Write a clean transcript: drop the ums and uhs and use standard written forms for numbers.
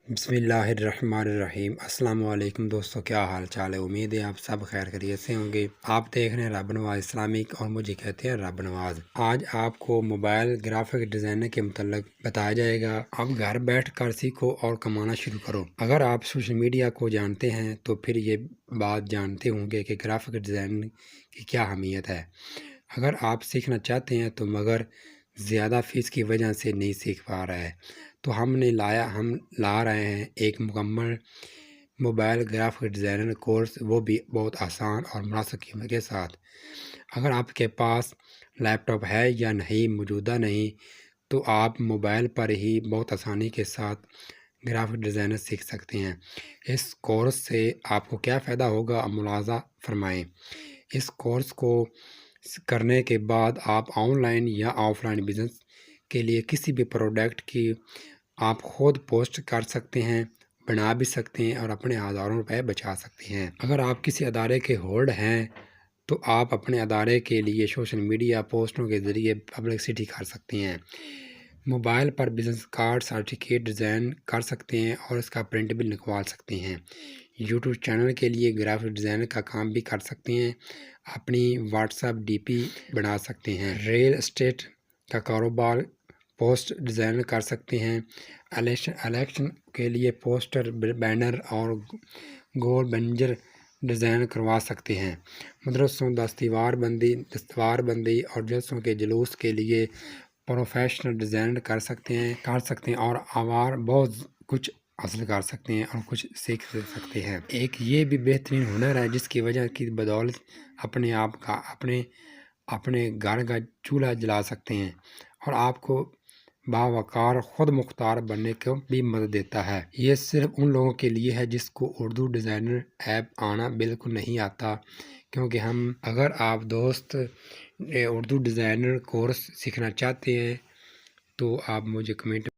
بسم اللہ الرحمن الرحیم۔ السلام علیکم دوستو، کیا حال چال ہے؟ امید ہے آپ سب خیر خیریت سے ہوں گے۔ آپ دیکھ رہے ہیں رب نواز اسلامک اور مجھے کہتے ہیں رب نواز۔ آج آپ کو موبائل گرافک ڈیزائنر کے متعلق بتایا جائے گا۔ اب گھر بیٹھ کر سیکھو اور کمانا شروع کرو۔ اگر آپ سوشل میڈیا کو جانتے ہیں تو پھر یہ بات جانتے ہوں گے کہ گرافک ڈیزائن کی کیا اہمیت ہے۔ اگر آپ سیکھنا چاہتے ہیں تو مگر زیادہ فیس کی وجہ سے نہیں سیکھ پا رہا ہے تو ہم لا رہے ہیں ایک مکمل موبائل گرافک ڈیزائنر کورس، وہ بھی بہت آسان اور مناسب قیمت کے ساتھ۔ اگر آپ کے پاس لیپ ٹاپ ہے یا نہیں، موجودہ نہیں، تو آپ موبائل پر ہی بہت آسانی کے ساتھ گرافک ڈیزائنر سیکھ سکتے ہیں۔ اس کورس سے آپ کو کیا فائدہ ہوگا، ملاحظہ فرمائیں۔ اس کورس کو کرنے کے بعد آپ آن لائن یا آف لائن بزنس کے لیے کسی بھی پروڈکٹ کی آپ خود پوسٹ کر سکتے ہیں، بنا بھی سکتے ہیں اور اپنے ہزاروں روپے بچا سکتے ہیں۔ اگر آپ کسی ادارے کے ہولڈ ہیں تو آپ اپنے ادارے کے لیے سوشل میڈیا پوسٹوں کے ذریعے پبلسٹی کر سکتے ہیں، موبائل پر بزنس کارڈ سرٹیفکیٹ ڈیزائن کر سکتے ہیں اور اس کا پرنٹ بھی نکال سکتے ہیں۔ یوٹیوب چینل کے لیے گرافک ڈیزائنر کا کام بھی کر سکتے ہیں، اپنی واٹس ایپ ڈی پی بنا سکتے ہیں، ریل اسٹیٹ کا کاروبار پوسٹ ڈیزائن کر سکتے ہیں، الیکشن کے لیے پوسٹر، بینر اور گول بنجر ڈیزائن کروا سکتے ہیں، مدرسوں، دستار بندی اور جلسوں کے جلوس کے لیے پروفیشنل ڈیزائن کر سکتے ہیں اور بہت کچھ حاصل کر سکتے ہیں اور کچھ سیکھ سکتے ہیں۔ ایک یہ بھی بہترین ہنر ہے جس کی وجہ کی بدولت اپنے گھر کا چولہا جلا سکتے ہیں اور آپ کو باوقار خود مختار بننے کو بھی مدد دیتا ہے۔ یہ صرف ان لوگوں کے لیے ہے جس کو اردو ڈیزائنر ایپ آنا بالکل نہیں آتا، کیونکہ اگر آپ دوست اردو ڈیزائنر کورس سیکھنا چاہتے ہیں تو آپ مجھے کمنٹ